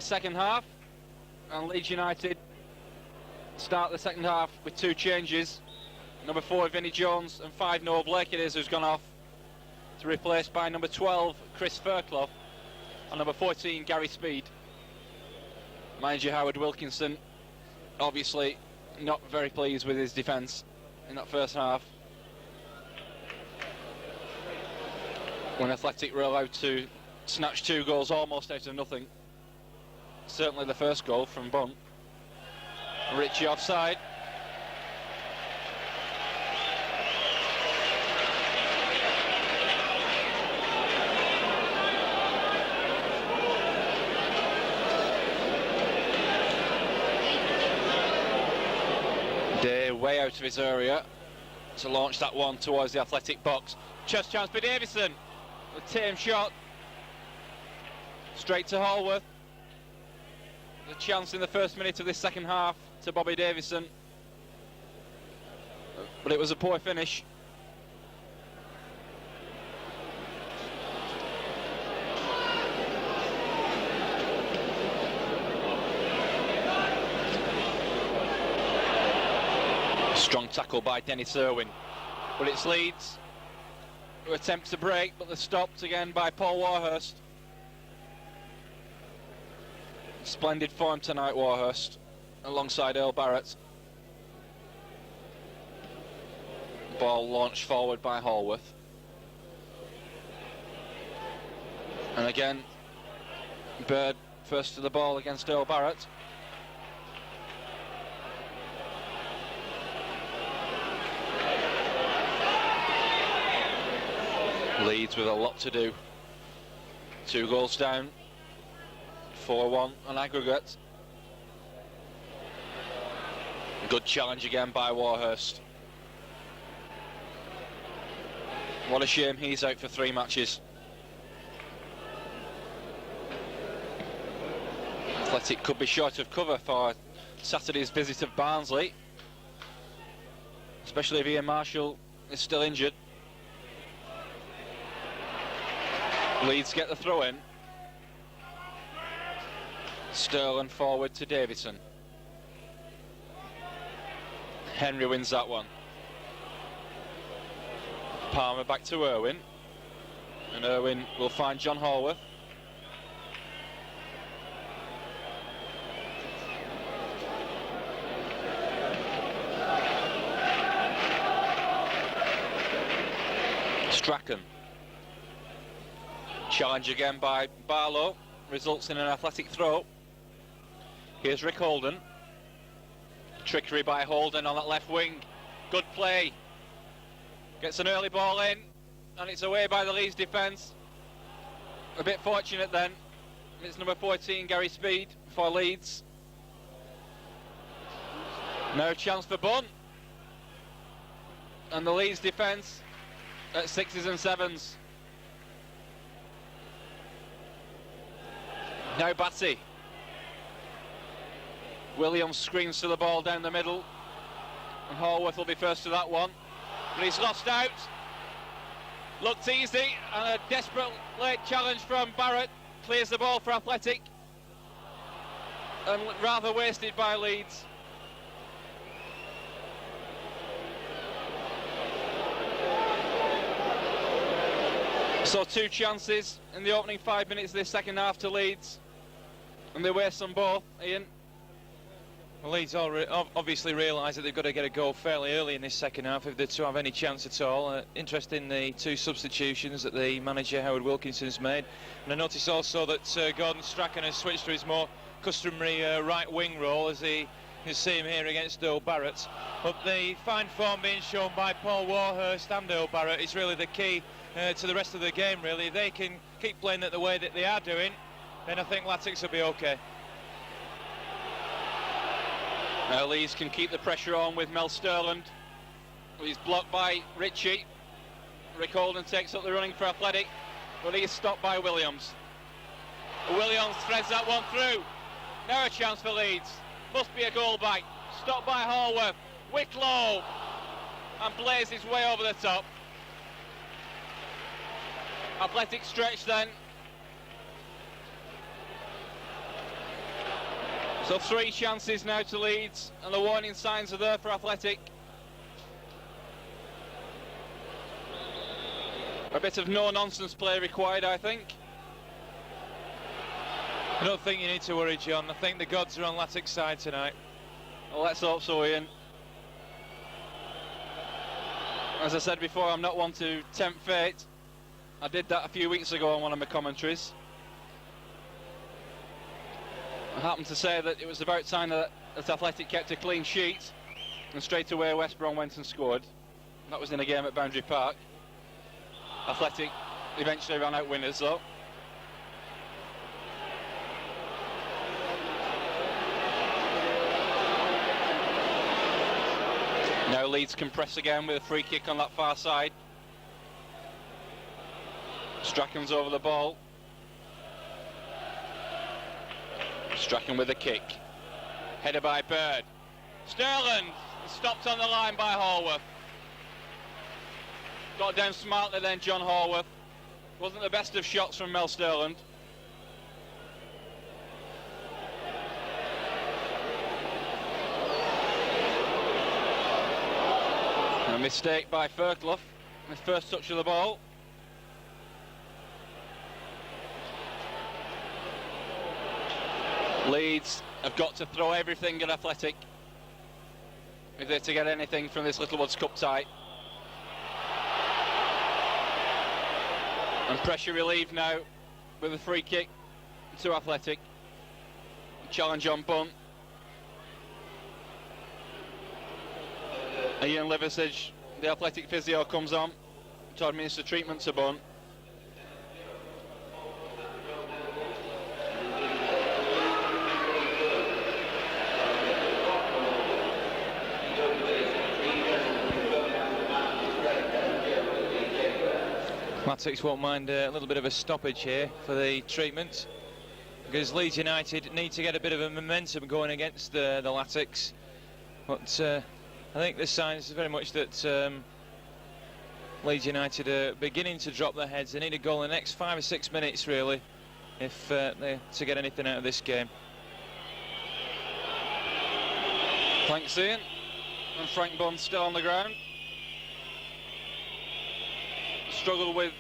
second half, and Leeds United start the second half with 2 changes. Number 4 Vinnie Jones and 5 Noah Blake it is who's gone off to replace by number 12 Chris Fairclough and number 14 Gary Speed. Manager Howard Wilkinson obviously not very pleased with his defence in that first half, when Athletic were allowed to snatch 2 goals almost out of nothing. Certainly the first goal from Bunt. Richie offside. Day way out of his area to launch that one towards the Athletic box. Chest chance for Davison. A tame shot. Straight to Hallworth. The chance in the first minute of this second half to Bobby Davison, but it was a poor finish. Strong tackle by Dennis Irwin, but it's Leeds who attempt to break, but they're stopped again by Paul Warhurst. Splendid form tonight, Warhurst, alongside Earl Barrett. Ball launched forward by Hallworth. And again, Bird first to the ball against Earl Barrett. Leeds with a lot to do. 2 goals down. 4-1 on aggregate. Good challenge again by Warhurst. What a shame he's out for 3 matches. Athletic could be short of cover for Saturday's visit of Barnsley, especially if Ian Marshall is still injured. Leeds get the throw in. Sterling forward to Davison. Henry wins that one. Palmer back to Irwin, and Irwin will find John Hallworth. Strachan. Challenge again by Barlow, results in an Athletic throw. Here's Rick Holden. Trickery by Holden on that left wing. Good play. Gets an early ball in, and it's away by the Leeds defence. A bit fortunate then. It's number 14, Gary Speed, for Leeds. No chance for Bunt. And the Leeds defence at 6s and 7s. Now Batty. Williams screams to the ball down the middle, and Hallworth will be first to that one, but he's lost out. Looked easy, and a desperate late challenge from Barrett clears the ball for Athletic, and rather wasted by Leeds. So 2 chances in the opening 5 minutes of this second half to Leeds, and they waste them both, Ian. Well, Leeds obviously realise that they've got to get a goal fairly early in this second half if they're to have any chance at all. Interesting, the 2 substitutions that the manager Howard Wilkinson's made, and I notice also that Gordon Strachan has switched to his more customary right wing role, as you see him here against Earl Barrett. But the fine form being shown by Paul Warhurst and Earl Barrett is really the key to the rest of the game, really. If they can keep playing it the way that they are doing, then I think Latics will be okay. Now Leeds can keep the pressure on with Mel Sterland. He's blocked by Ritchie. Rick Holden takes up the running for Athletic, but he is stopped by Williams. Williams threads that one through. Now a chance for Leeds. Must be a goal back. Stopped by Hallworth. Wicklow. And plays his way over the top. Athletic stretch then. So 3 chances now to Leeds, and the warning signs are there for Athletic. A bit of no-nonsense play required, I think. I don't think you need to worry, John. I think the gods are on Latic's side tonight. Well, let's hope so, Ian. As I said before, I'm not one to tempt fate. I did that a few weeks ago on one of my commentaries. I happened to say that it was about time that Athletic kept a clean sheet, and straight away West Brom went and scored. That was in a game at Boundary Park. Athletic eventually ran out winners though. Now Leeds can press again with a free kick on that far side. Strachan's over the ball. Strachan with a kick. Headed by Bird. Sterland stopped on the line by Horworth. Got down smartly then, John Horworth. Wasn't the best of shots from Mel Sterland. A mistake by Fairclough. His first touch of the ball. Leeds have got to throw everything at Athletic if they're to get anything from this Littlewoods Cup tie. And pressure relieved now with a free kick to Athletic. Challenge on Bunt. Ian Liversidge, the Athletic physio, comes on to administer treatment to Bunt. Latics won't mind a little bit of a stoppage here for the treatment, because Leeds United need to get a bit of a momentum going against the Latics. But I think the signs is very much that Leeds United are beginning to drop their heads. They need a goal in the next 5 or 6 minutes, really, if they're to get anything out of this game. Thanks, Ian. And Frank Bunn still on the ground. Struggled with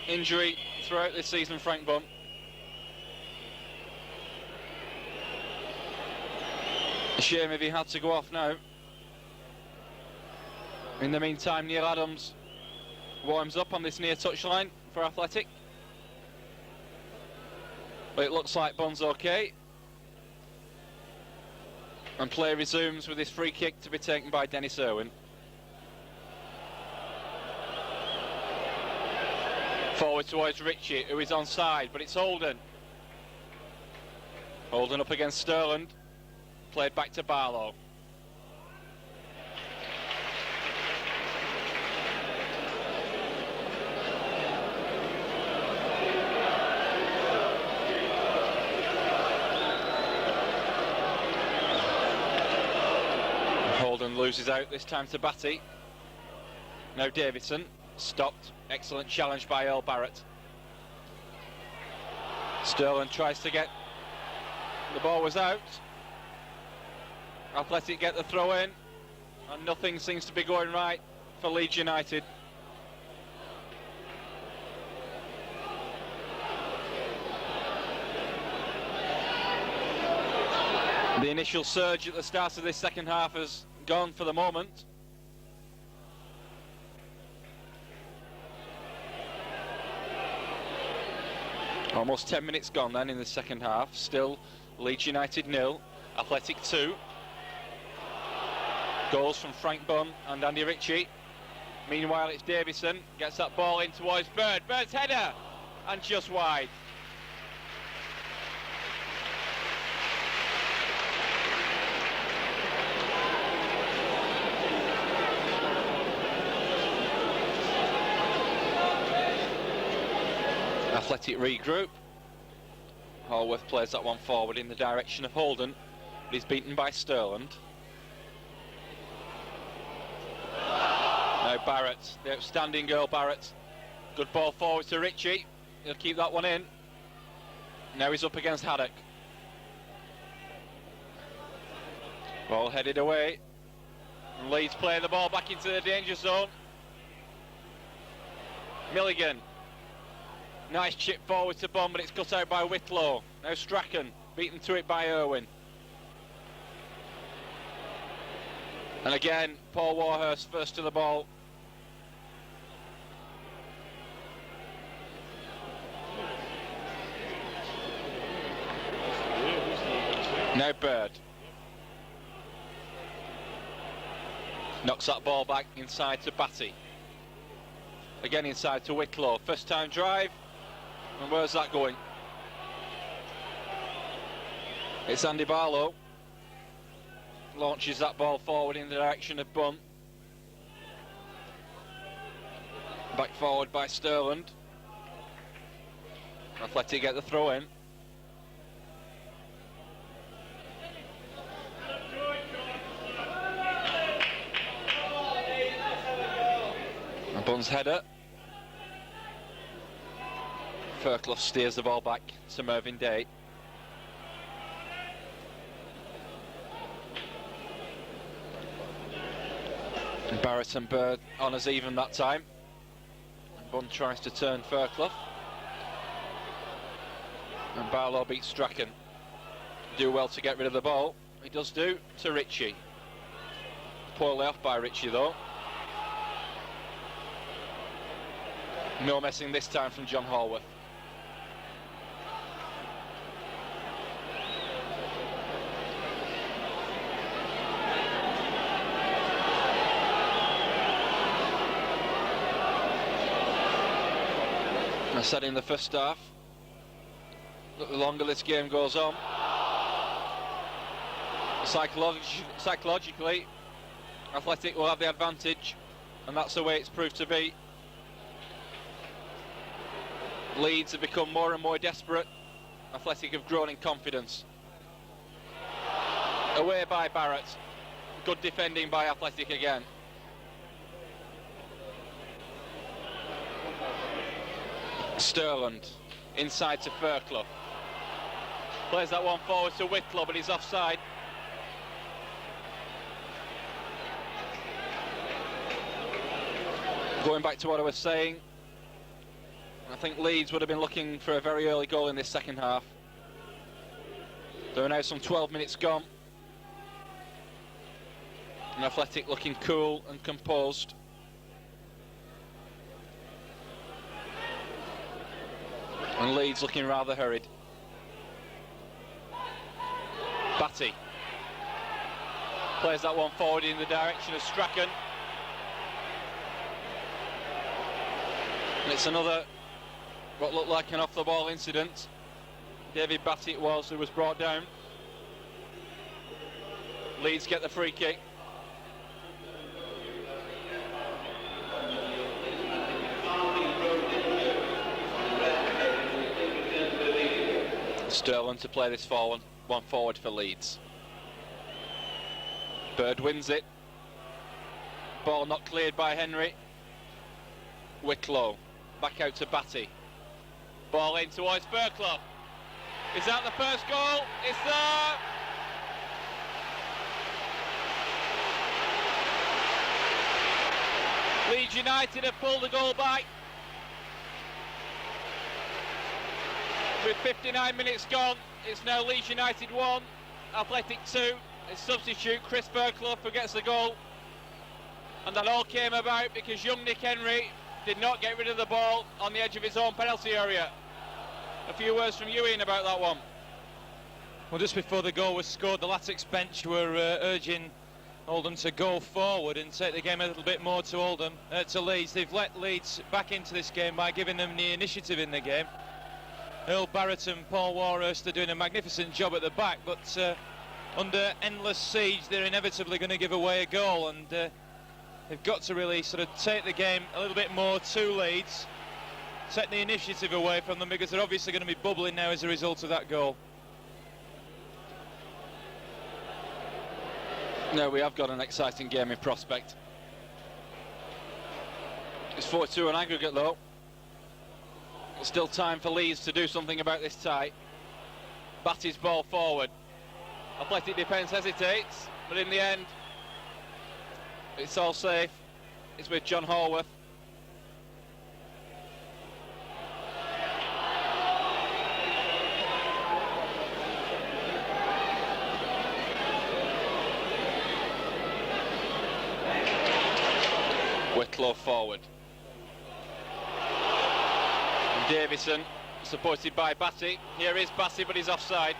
injury throughout this season, Frank Bunn. A shame if he had to go off now. In the meantime, Neil Adams warms up on this near touchline for Athletic. But it looks like Bunn's okay. And play resumes with this free kick to be taken by Dennis Irwin. Forward towards Ritchie, who is onside, but it's Holden. Holden up against Sterland. Played back to Barlow. Holden loses out, this time to Batty. Now Davison, stopped. Excellent challenge by Earl Barrett. Sterling tries to get... The ball was out. Athletic get the throw in, and nothing seems to be going right for Leeds United. The initial surge at the start of this second half has gone for the moment. Almost 10 minutes gone then in the second half. Still Leeds United 0, Athletic 2. Goals from Frank Bunn and Andy Ritchie. Meanwhile, it's Davison, gets that ball in towards Bird. Bird's header, and just wide. Athletic regroup. Horworth plays that one forward in the direction of Holden, but he's beaten by Sterland. Now Barrett, the outstanding Earl Barrett. Good ball forward to Ritchie. He'll keep that one in. Now he's up against Haddock. Ball headed away. And Leeds play the ball back into the danger zone. Milligan. Nice chip forward to Bond, but it's cut out by Whitlow. Now Strachan, beaten to it by Irwin. And again, Paul Warhurst first to the ball. Now Bird. Knocks that ball back inside to Batty. Again inside to Whitlow. First time drive. And where's that going? It's Andy Barlow. Launches that ball forward in the direction of Bunt. Back forward by Sterland. Athletic get the throw in. And Bunt's header. Fairclough steers the ball back to Mervyn Day. And Barrett and Bird on as even that time. Bunn tries to turn Fairclough. And Barlow beats Strachan. Do well to get rid of the ball. He does do to Ritchie. Poorly off by Ritchie though. No messing this time from John Hallworth. I said in the first half that the longer this game goes on, psychologically, Athletic will have the advantage, and that's the way it's proved to be. Leeds have become more and more desperate. Athletic have grown in confidence. Away by Barrett. Good defending by Athletic again. Sterland inside to Fairclough. Plays that one forward to Whitlow, but he's offside. Going back to what I was saying, I think Leeds would have been looking for a very early goal in this second half. There are now some 12 minutes gone. And Athletic looking cool and composed. And Leeds looking rather hurried. Batty plays that one forward in the direction of Strachan. And it's another, what looked like an off-the-ball incident. David Batty it was who was brought down. Leeds get the free kick. Sterling to play this forward, one forward for Leeds. Bird wins it. Ball not cleared by Henry. Whitlow back out to Batty. Ball in towards Fairclough. Is that the first goal? It's there! Leeds United have pulled the goal back. With 59 minutes gone, it's now Leeds United 1, Athletic 2. It's substitute Chris Fairclough who gets the goal. And that all came about because young Nick Henry did not get rid of the ball on the edge of his own penalty area. A few words from you, Ian, about that one. Well, just before the goal was scored, the Latics bench were urging Oldham to go forward and take the game a little bit more to Leeds. They've let Leeds back into this game by giving them the initiative in the game. Earl Barrett and Paul Warhurst are doing a magnificent job at the back, but under endless siege they're inevitably going to give away a goal, and they've got to really sort of take the game a little bit more to Leeds, take the initiative away from them, because they're obviously going to be bubbling now as a result of that goal. No, we have got an exciting game in prospect. It's 4-2 on aggregate though. Still time for Leeds to do something about this tie. Batty's ball forward. Athletic defence hesitates, but in the end, it's all safe. It's with John Horworth. Whitlow forward. And Davison, supported by Batty. Here is Batty, but he's offside.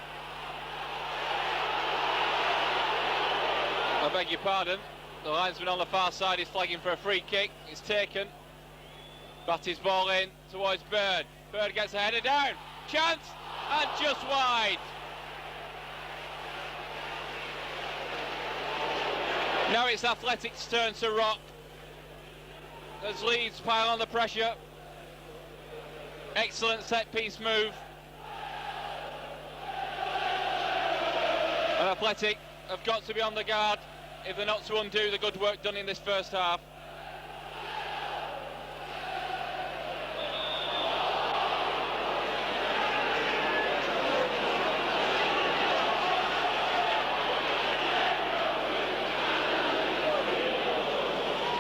I beg your pardon. The linesman on the far side is flagging for a free kick. It's taken. Batty's ball in towards Bird. Bird gets a header down. Chance, and just wide. Now it's Athletic's turn to rock. As Leeds pile on the pressure. Excellent set-piece move. And Athletic have got to be on the guard if they're not to undo the good work done in this first half.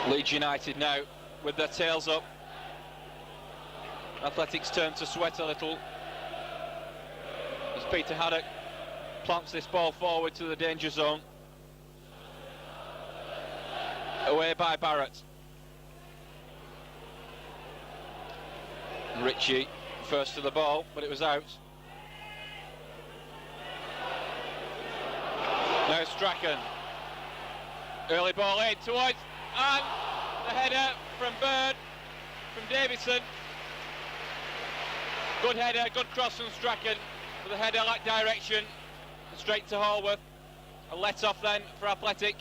Leeds United now with their tails up. Athletic's turn to sweat a little as Peter Haddock plants this ball forward to the danger zone. Away by Barrett. Ritchie first to the ball, but it was out. Now Strachan. Early ball in towards, and the header from Bird, from Davison. Good header, good cross from Strachan, but the header lacked direction. Straight to Horworth. A let off then for Athletic.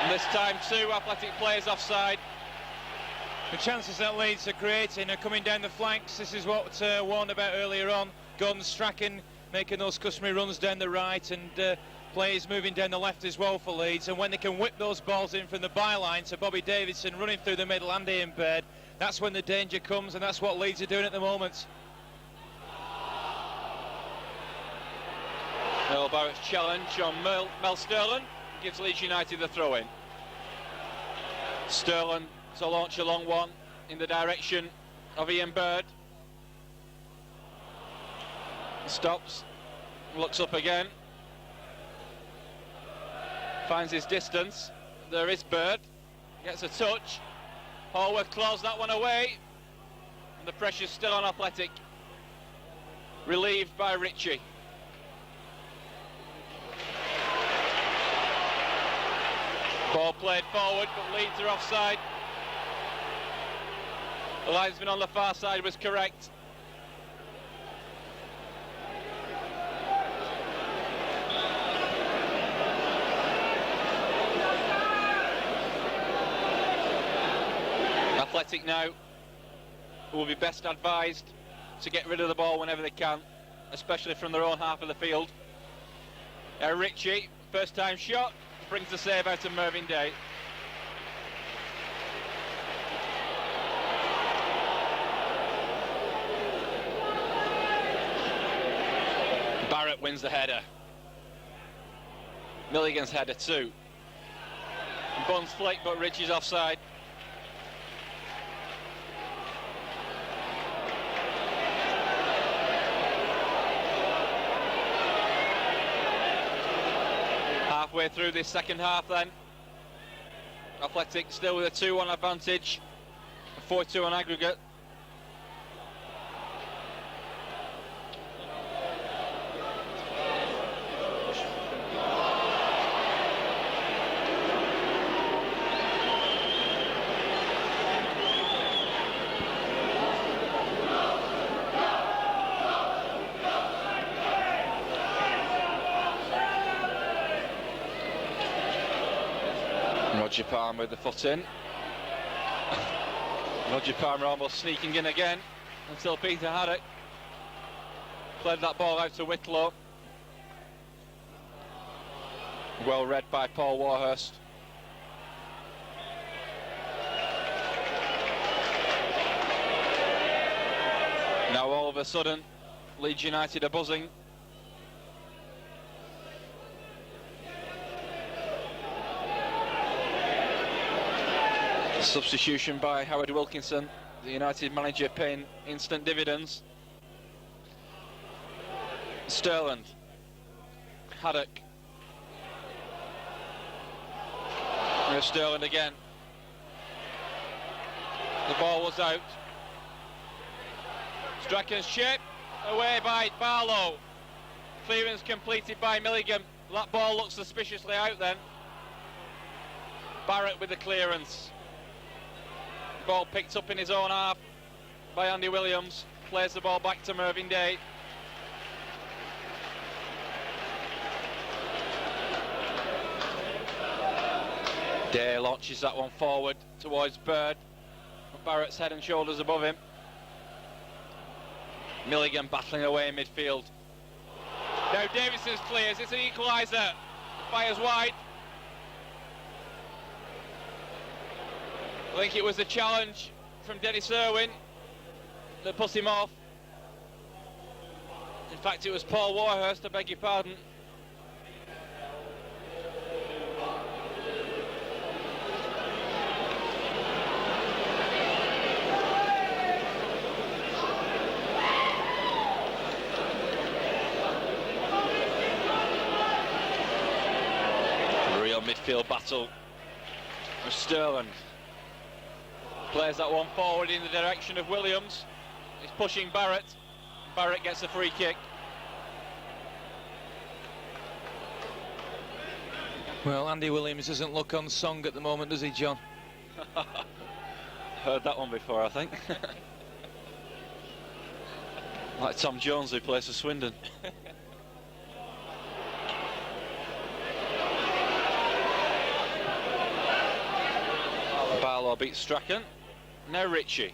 And this time too, Athletic players offside. The chances that Leeds are creating are coming down the flanks. This is what warned about earlier on. Gordon Strachan making those customary runs down the right, and players moving down the left as well for Leeds. And when they can whip those balls in from the byline to Bobby Davidson running through the middle and Ian Baird, that's when the danger comes, and that's what Leeds are doing at the moment. Earl Barrett's challenge on Mel Sterling gives Leeds United the throw-in. Sterling to launch a long one in the direction of Ian Baird. Stops, looks up again, finds his distance. There is Baird, gets a touch. Horworth claws that one away, and the pressure's still on Athletic. Relieved by Ritchie. Ball played forward, but Leeds are offside. The linesman on the far side was correct. Athletic now will be best advised to get rid of the ball whenever they can, especially from their own half of the field. Ritchie, first time shot, brings the save out of Mervyn Day. Barrett wins the header. Milligan's header too. Buns flick, but Ritchie's offside. Halfway through this second half then. Athletic still with a 2-1 advantage. A 4-2 on aggregate. Roger Palmer with the foot in. Roger Palmer almost sneaking in again until Peter Haddock played that ball out to Whitlow. Well read by Paul Warhurst. Now all of a sudden Leeds United are buzzing. Substitution by Howard Wilkinson, the United manager, paying instant dividends. Sterland, Haddock. There's Sterland again. The ball was out. Strachan's chip, away by Barlow. Clearance completed by Milligan. That ball looks suspiciously out then. Barrett with the clearance. Ball picked up in his own half by Andy Williams. Plays the ball back to Mervyn Day. Day launches that one forward towards Bird. Barrett's head and shoulders above him. Milligan battling away in midfield. Now Davidson's clears, it's an equaliser. Fires wide. I think it was a challenge from Dennis Irwin that put him off. In fact, it was Paul Warhurst, I beg your pardon. A real midfield battle with Sterland. Plays that one forward in the direction of Williams. He's pushing Barrett. Barrett gets a free kick. Well, Andy Williams doesn't look on song at the moment, does he, John? Heard that one before, I think. Like Tom Jones, who plays for Swindon. Barlow beats Strachan. Now Ritchie.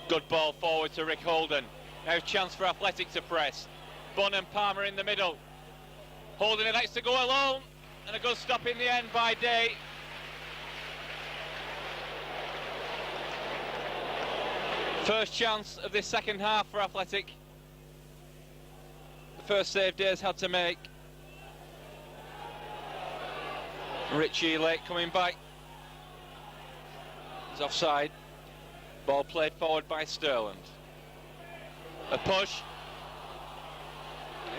Good ball forward to Rick Holden. Now chance for Athletic to press. Bunn and Palmer in the middle. Holden elects to go alone, and a good stop in the end by Day. First chance of this second half for Athletic. The first save Day's had to make. Ritchie late coming back. He's offside. Ball played forward by Sterland. A push.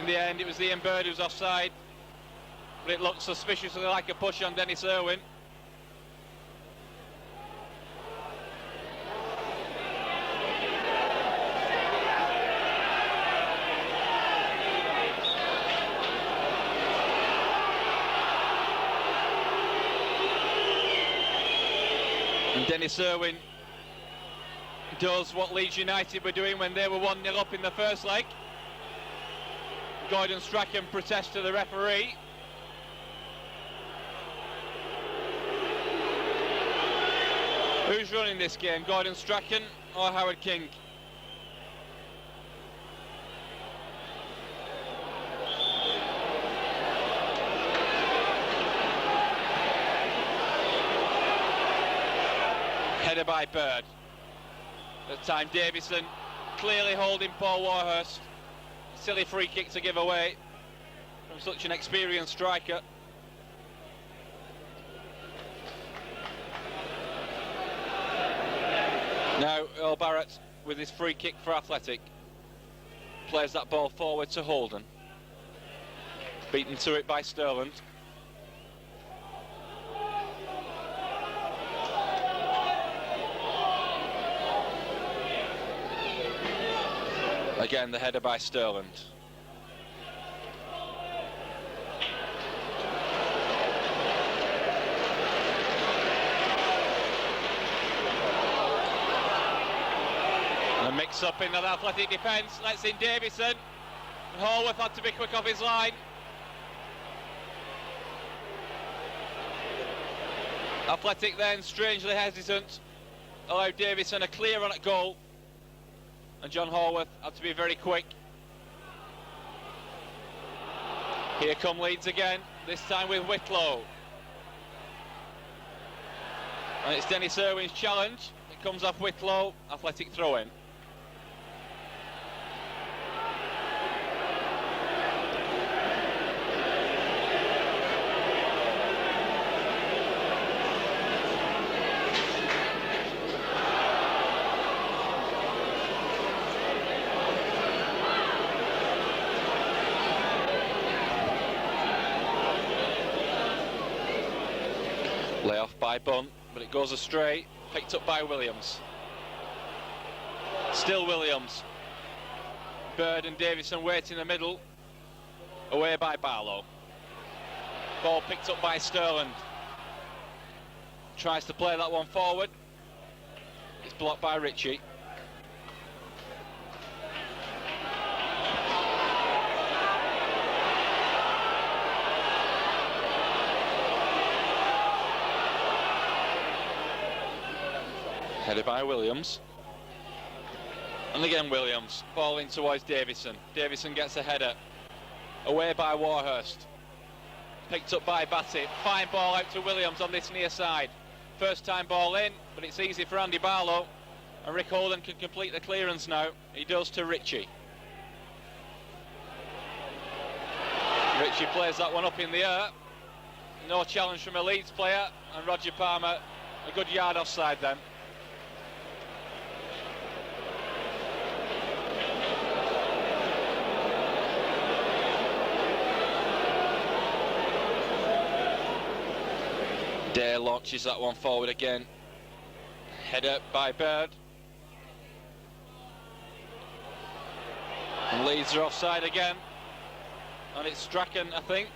In the end, it was Ian Bird who's offside, but it looked suspiciously like a push on Dennis Irwin. And Dennis Irwin does what Leeds United were doing when they were 1-0 up in the first leg. Gordon Strachan protests to the referee. Who's running this game, Gordon Strachan or Howard King? Header by Bird. At the time, Davison clearly holding Paul Warhurst. Silly free kick to give away from such an experienced striker. Now Earl Barrett with his free kick for Athletic. Plays that ball forward to Holden. Beaten to it by Sterland. Again, the header by Sterland. And a mix-up in that Athletic defence. Lets in Davison. And Horworth had to be quick off his line. Athletic then, strangely hesitant, allowed Davison a clear run at goal. And John Horworth had to be very quick. Here come Leeds again, this time with Whitlow. And it's Dennis Irwin's challenge. It comes off Whitlow, Athletic throw-in. by Bunn, but it goes astray, picked up by Williams. Still Williams. Bird and Davison wait in the middle, away by Barlow. Ball picked up by Sterland. Tries to play that one forward. It's blocked by Ritchie. Headed by Williams. And again Williams, falling towards Davison. Davison gets a header. Away by Warhurst. Picked up by Batty. Fine ball out to Williams on this near side. First time ball in, but it's easy for Andy Barlow. And Rick Holden can complete the clearance now. He does to Ritchie. Ritchie plays that one up in the air. No challenge from a Leeds player. And Roger Palmer, a good yard offside then. Dare launches that one forward again. Header by Bird. And Leeds are offside again. And it's Strachan, I think.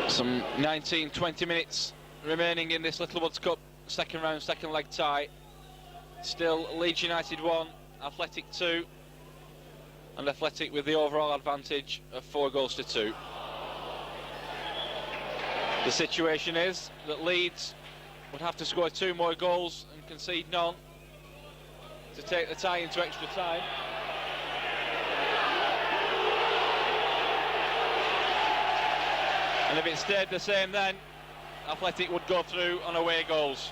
Some 19-20 minutes remaining in this Littlewoods Cup second round, second leg tie. Still Leeds United 1, Athletic 2. And Athletic with the overall advantage of 4-2. The situation is that Leeds would have to score 2 more goals and concede none to take the tie into extra time. And if it stayed the same then, Athletic would go through on away goals.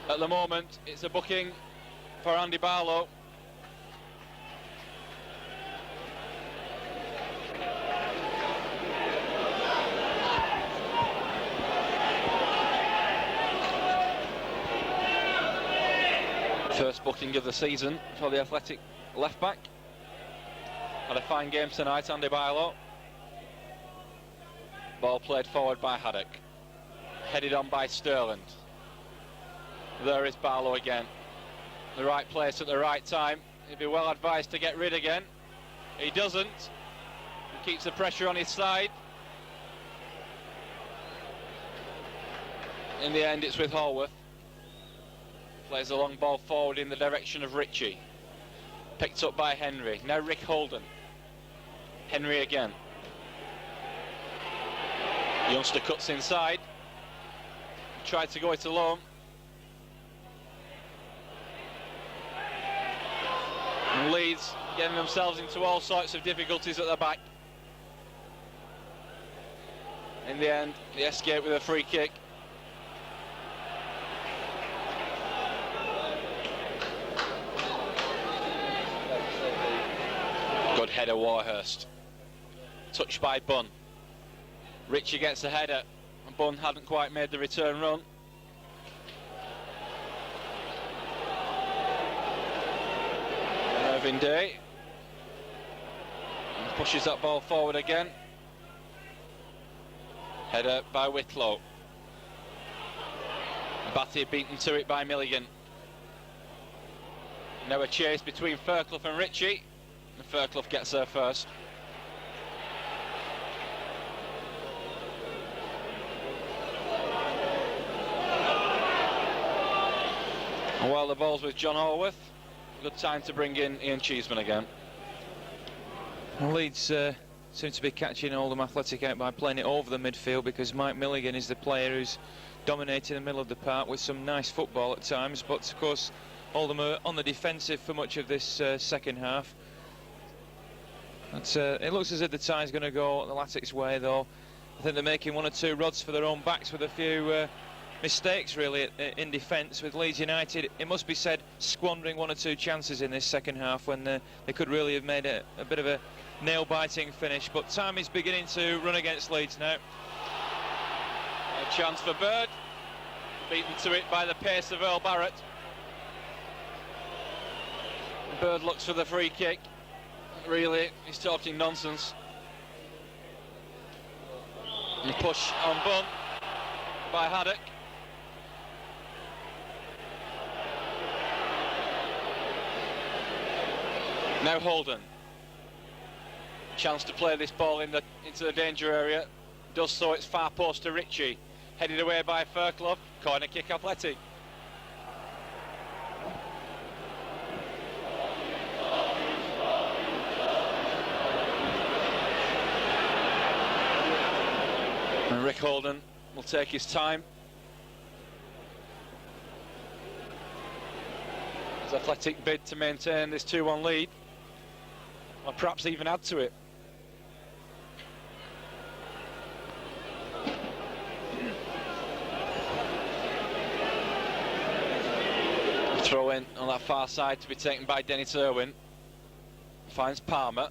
At the moment, it's a booking for Andy Barlow. First booking of the season for the Athletic left back. Had a fine game tonight, Andy Barlow. Ball played forward by Haddock. Headed on by Sterland. There is Barlow again. The right place at the right time. He'd be well advised to get rid again. He doesn't. He keeps the pressure on his side. In the end, it's with Hallworth. Plays a long ball forward in the direction of Ritchie. Picked up by Henry. Now Rick Holden. Henry again. Youngster cuts inside. Tried to go it alone. And Leeds getting themselves into all sorts of difficulties at the back. In the end, they escape with a free kick. Good header, Warhurst. Touched by Bunn. Ritchie gets a header, and Bunn hadn't quite made the return run. Irving Day and pushes that ball forward again. Header by Whitlow. Batty beaten to it by Milligan. Now a chase between Fairclough and Ritchie. And Fairclough gets there first. And while the ball's with John Hallworth, good time to bring in Ian Cheeseman again. Well, Leeds seem to be catching Oldham Athletic out by playing it over the midfield, because Mike Milligan is the player who's dominating the middle of the park with some nice football at times. But of course, Oldham are on the defensive for much of this second half. It looks as if the tie's going to go the Latic's way, though. I think they're making 1 or 2 rods for their own backs with a few mistakes really in defence. With Leeds United, it must be said, squandering 1 or 2 chances in this second half when they could really have made a bit of a nail-biting finish. But time is beginning to run against Leeds now. A chance for Bird, beaten to it by the pace of Earl Barrett. Bird looks for the free kick. really. He's talking nonsense. And push on Bunn by Haddock. Now Holden. Chance to play this ball into the danger area. Does so, it's far post to Ritchie. Headed away by Fairclough. Corner kick Athletic. And Rick Holden will take his time. His Athletic bid to maintain this 2-1 lead, or perhaps even add to it. Throw in on that far side to be taken by Dennis Irwin. Finds Palmer.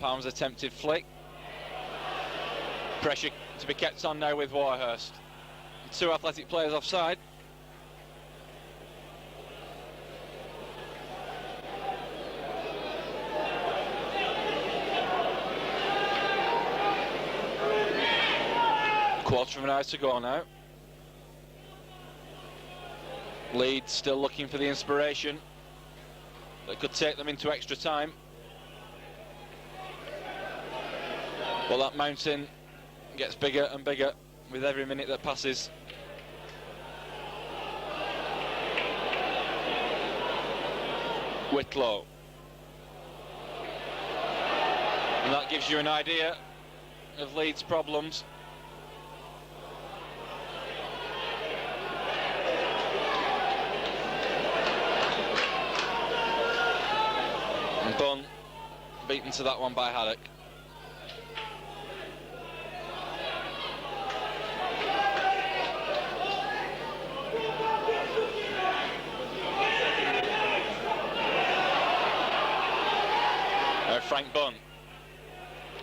Palmer's attempted flick. Pressure to be kept on now with Warhurst. 2 Athletic players offside. Quarter of an hour to go now. Leeds still looking for the inspiration that could take them into extra time. Well, that mountain gets bigger and bigger with every minute that passes. Whitlow. And that gives you an idea of Leeds' problems. And Bunn beaten to that one by Haddock. Frank Bunn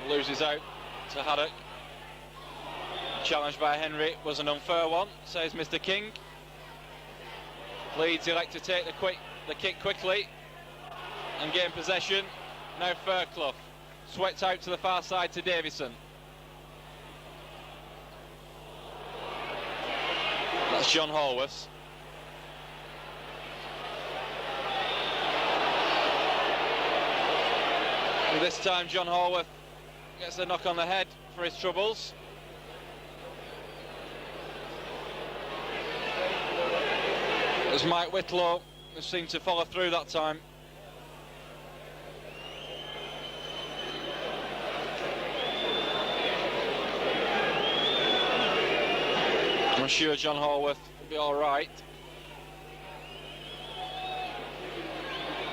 loses out to Haddock. Challenge by Henry was an unfair one, says Mr. King. Leeds elect to take the kick quickly and gain possession. Now Fairclough sweats out to the far side to Davison. That's John Horworth. This time John Horworth gets a knock on the head for his troubles. As Mike Whitlow seemed to follow through that time. I'm sure John Horworth will be all right.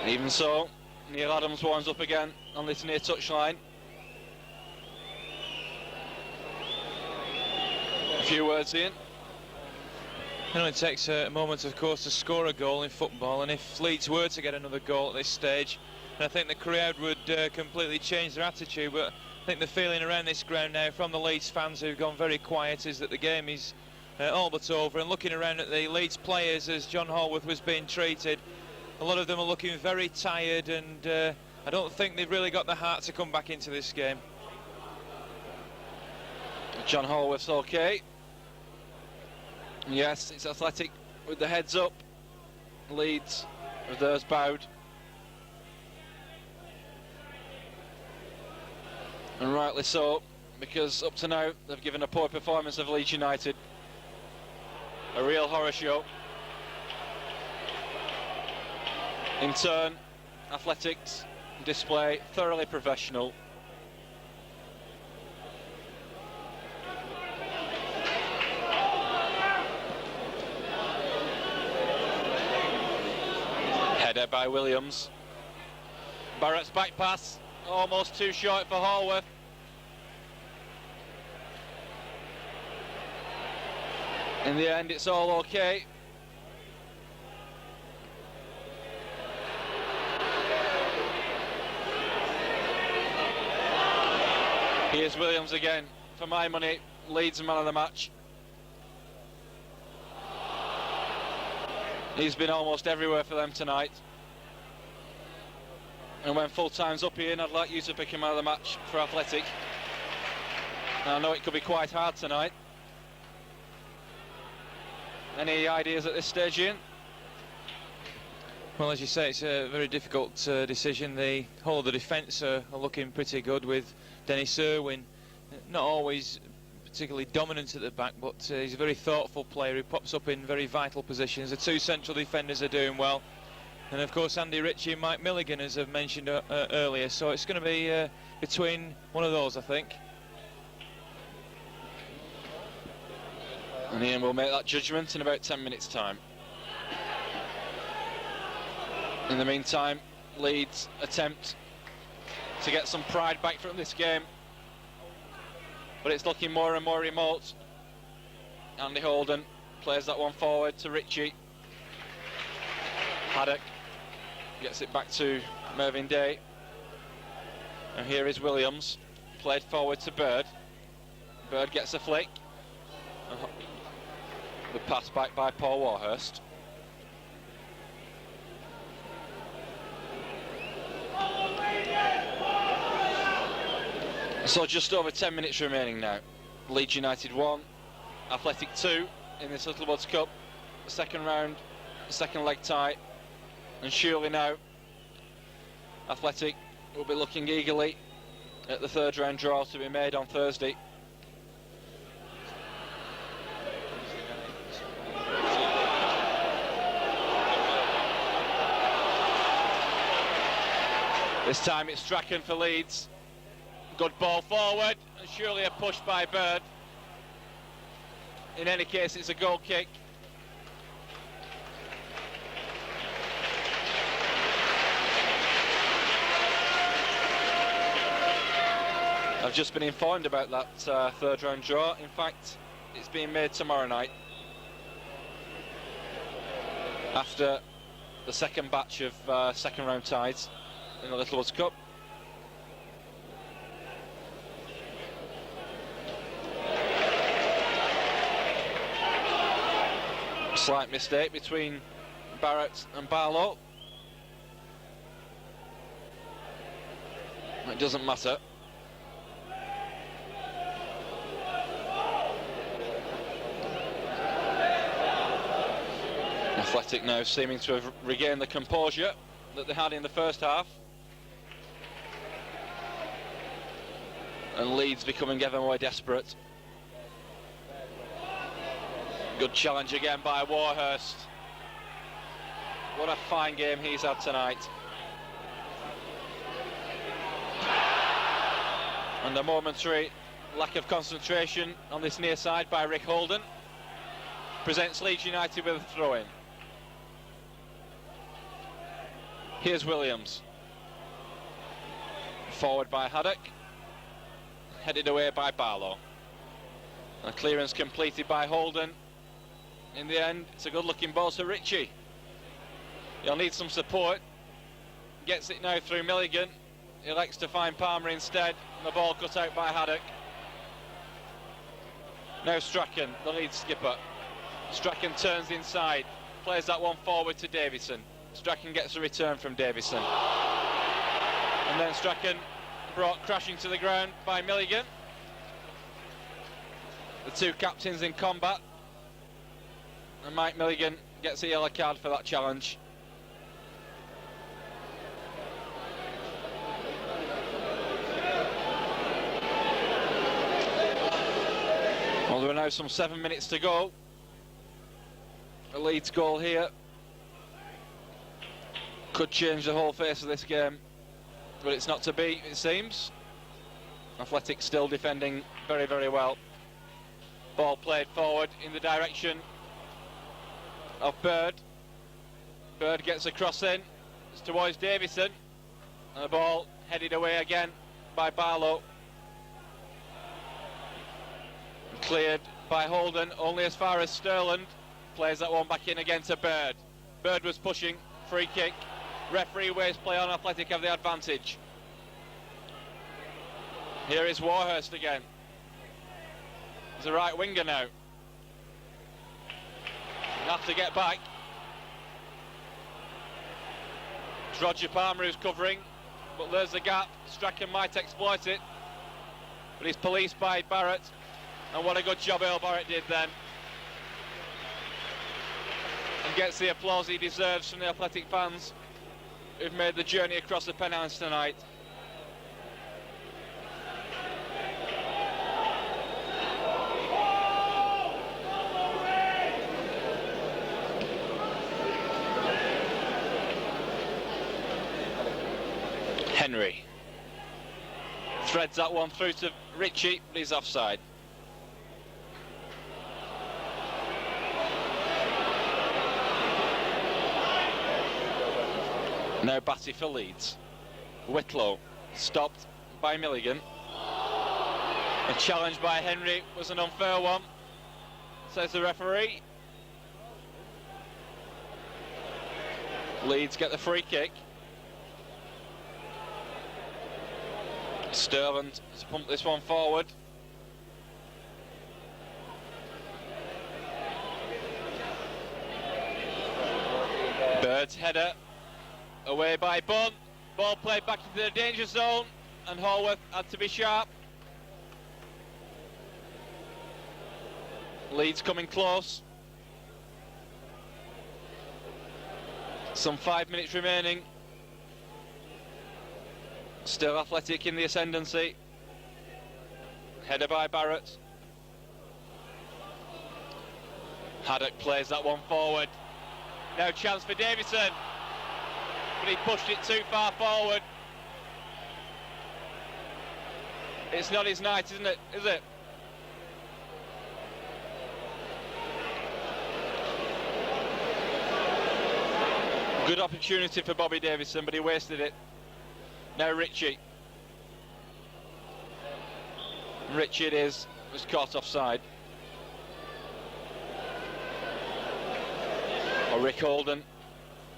Even so, Neil Adams warms up again on this near touchline. A few words in. It only takes a moment, of course, to score a goal in football, and if Leeds were to get another goal at this stage, I think the crowd would completely change their attitude. But I think the feeling around this ground now from the Leeds fans who've gone very quiet is that the game is all but over. And looking around at the Leeds players as John Horworth was being treated, a lot of them are looking very tired, and I don't think they've really got the heart to come back into this game. John Horworth's okay. Yes, it's Athletic with the heads up. Leeds with theirs bowed. And rightly so, because up to now they've given a poor performance of Leeds United. A real horror show. In turn, Athletics display thoroughly professional. Header by Williams. Barrett's back pass, almost too short for Horworth. In the end, it's all okay. Here's Williams again. For my money, Leeds man of the match. He's been almost everywhere for them tonight. And when full time's up, Ian, I'd like you to pick him out of the match for Athletic. And I know it could be quite hard tonight. Any ideas at this stage, Ian? Well, as you say, it's a very difficult decision. The whole of the defence are looking pretty good, with Dennis Irwin not always particularly dominant at the back, but he's a very thoughtful player who pops up in very vital positions. The two central defenders are doing well, and of course Andy Ritchie and Mike Milligan, as I've mentioned earlier, so it's going to be between one of those, I think. And Ian will make that judgment in about 10 minutes' time. In the meantime, Leeds attempt to get some pride back from this game, but it's looking more and more remote. Andy Holden plays that one forward to Ritchie. Haddock gets it back to Mervyn Day. And here is Williams, played forward to Bird. Bird gets a flick. The pass back by Paul Warhurst. So just over 10 minutes remaining now. Leeds United 1, Athletic 2 in this Littlewoods Cup. Second round, second leg tie. And surely now Athletic will be looking eagerly at the third round draw to be made on Thursday. This time it's Strachan for Leeds. Good ball forward, and surely a push by Bird. In any case, it's a goal kick. I've just been informed about that third round draw. In fact, it's being made tomorrow night, after the second batch of second round ties in the Littlewoods Cup. Slight mistake between Barrett and Barlow. It doesn't matter. Athletic now seeming to have regained the composure that they had in the first half. And Leeds becoming ever more desperate. Good challenge again by Warhurst. What a fine game he's had tonight. And a momentary lack of concentration on this near side by Rick Holden presents Leeds United with a throw-in. Here's Williams. Forward by Haddock. Headed away by Barlow. A clearance completed by Holden. In the end, it's a good-looking ball to Ritchie. He'll need some support. Gets it now through Milligan. He elects to find Palmer instead. And the ball cut out by Haddock. Now Strachan, the lead skipper. Strachan turns inside. Plays that one forward to Davison. Strachan gets a return from Davison. And then Strachan brought crashing to the ground by Milligan. The two captains in combat. And Mike Milligan gets a yellow card for that challenge. Well, there are now some 7 minutes to go. A Leeds goal here could change the whole face of this game, but it's not to be, it seems. Athletic still defending very, very well. Ball played forward in the direction of Bird. Bird gets a cross in. It's towards Davison. And the ball headed away again by Barlow. Cleared by Holden, only as far as Sterland. Plays that one back in again to Bird. Bird was pushing, free kick. Referee waste play on Athletic have the advantage. Here is Warhurst again. He's a right winger now. Have to get back. It's Roger Palmer who's covering. but there's the gap. Strachan might exploit it, but he's policed by Barrett, and what a good job Earl Barrett did then. And gets the applause he deserves from the Athletic fans who've made the journey across the Pennines tonight. Henry threads that one through to Ritchie, but he's offside. Now Batty for Leeds. Whitlow stopped by Milligan. A challenge by Henry was an unfair one, says the referee. Leeds get the free kick. Sterland has pumped this one forward. Bird's header away by Bunn. Ball played back into the danger zone, and Horworth had to be sharp. Leeds coming close. Some 5 minutes remaining. Still Athletic in the ascendancy. Header by Barrett. Haddock plays that one forward. Now chance for Davison, but he pushed it too far forward. It's not his night, isn't it? Is it? Good opportunity for Bobby Davison, but he wasted it. Now Ritchie. Ritchie it is, was caught offside. Or Rick Holden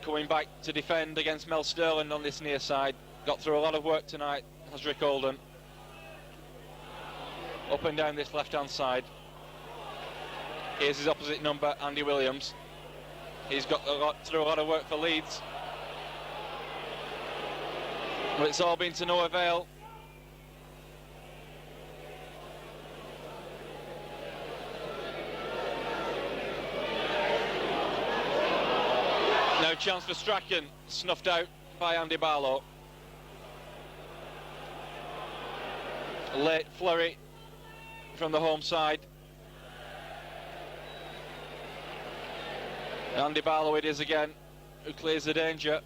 coming back to defend against Mel Sterling on this near side. Got through a lot of work tonight, has Rick Holden. Up and down this left-hand side. Here's his opposite number, Andy Williams. He's got through a lot of work for Leeds. But it's all been to no avail. No chance for Strachan, snuffed out by Andy Barlow. A late flurry from the home side. Andy Barlow it is again, who clears the danger.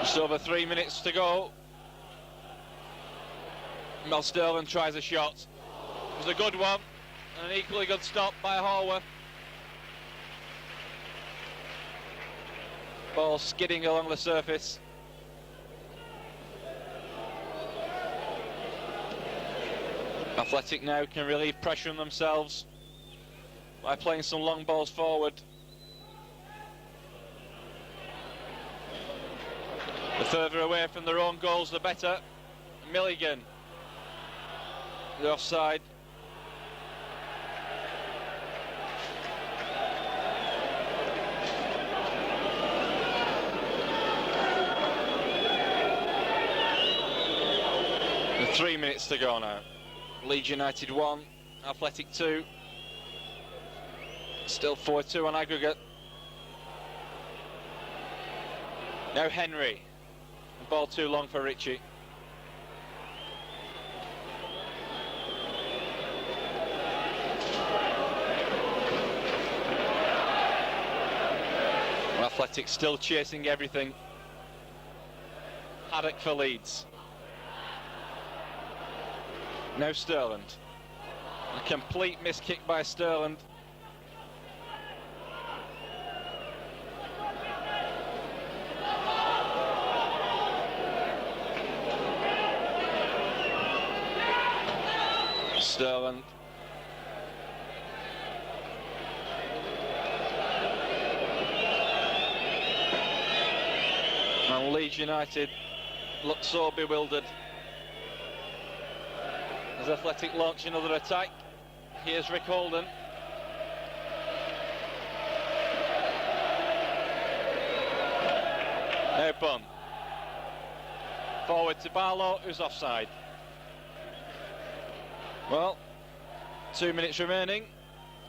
Just over 3 minutes to go. Mel Sterling tries a shot. It was a good one, and an equally good stop by Horworth. Ball skidding along the surface. Athletic now can relieve pressure on themselves by playing some long balls forward. The further away from their own goals, the better. Milligan, the offside. And 3 minutes to go now. Leeds United 1, Athletic 2. Still 4-2 on aggregate. Now Henry. Ball too long for Ritchie. Athletic still chasing everything. Haddock for Leeds. Now Sterland. A complete miss kick by Sterland. Sterland. And Leeds United look so bewildered as Athletic launch another attack. Here's Rick Holden. No pun. Forward to Barlow, who's offside. Well, 2 minutes remaining.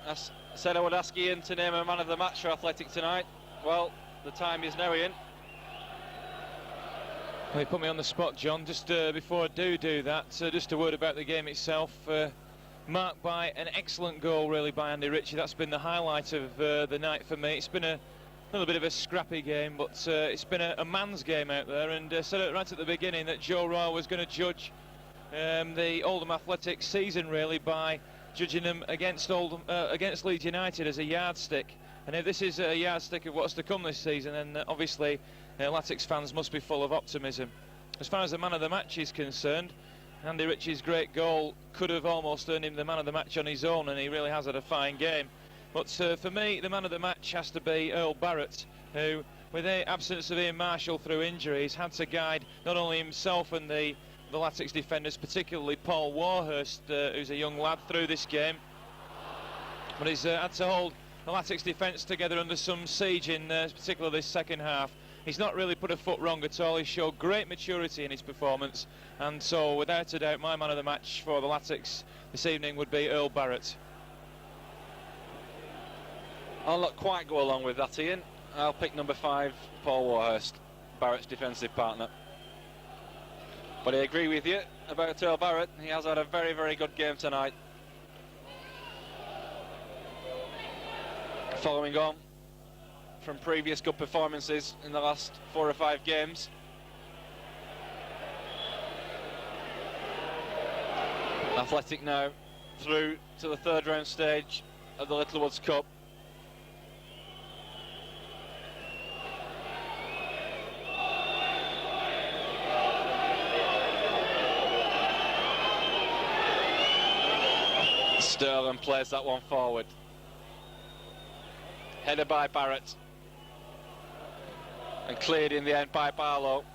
I said I would ask Ian to name a man of the match for Athletic tonight. Well, the time is now, Ian. Well, you put me on the spot, John. Just before I do that, just a word about the game itself. Marked by an excellent goal, really, by Andy Ritchie. That's been the highlight of the night for me. It's been a little bit of a scrappy game, but it's been a man's game out there. And said it right at the beginning that Joe Royal was going to judge the Oldham Athletic season, really, by judging them against Leeds United as a yardstick. And if this is a yardstick of what's to come this season, then obviously Latics fans must be full of optimism. As far as the man of the match is concerned, Andy Ritchie's great goal could have almost earned him the man of the match on his own, and he really has had a fine game. But for me, the man of the match has to be Earl Barrett, who, with the absence of Ian Marshall through injuries, had to guide not only himself and the Latics defenders, particularly Paul Warhurst, who's a young lad, through this game, but he's had to hold the Latics defence together under some siege in particularly this second half. He's not really put a foot wrong at all. He showed great maturity in his performance, and so without a doubt my man of the match for the Latics this evening would be Earl Barrett. I'll not quite go along with that, Ian. I'll pick number 5, Paul Warhurst, Barrett's defensive partner. But I agree with you about Earl Barrett. He has had a very, very good game tonight. Following on from previous good performances in the last 4 or 5 games. Athletic now through to the 3rd round stage of the Littlewoods Cup. Sterling plays that one forward. Headed by Barrett. And cleared in the end by Barlow.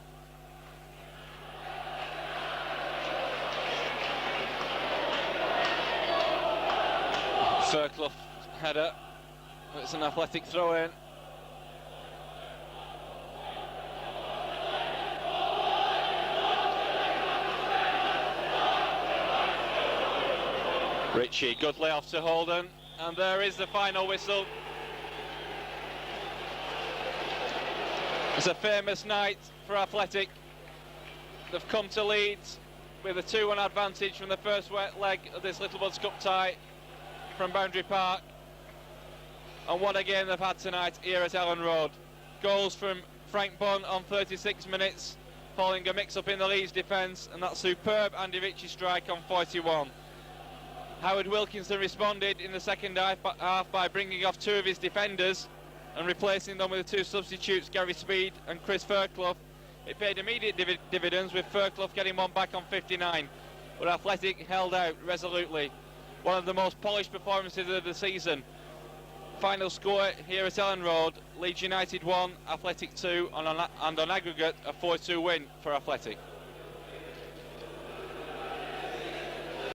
Fairclough header. It's an Athletic throw-in. Ritchie, good layoff to Holden, and there is the final whistle. It's a famous night for Athletic. They've come to Leeds with a 2-1 advantage from the first leg of this Littlewoods Cup tie from Boundary Park. And what a game they've had tonight here at Ellen Road. Goals from Frank Bunn on 36 minutes, following a mix-up in the Leeds defence, and that superb Andy Ritchie strike on 41. Howard Wilkinson responded in the second half by bringing off 2 of his defenders and replacing them with the 2 substitutes, Gary Speed and Chris Fairclough. It paid immediate dividends, with Fairclough getting one back on 59, but Athletic held out resolutely. One of the most polished performances of the season. Final score here at Ellen Road, Leeds United 1, Athletic 2, and on aggregate a 4-2 win for Athletic.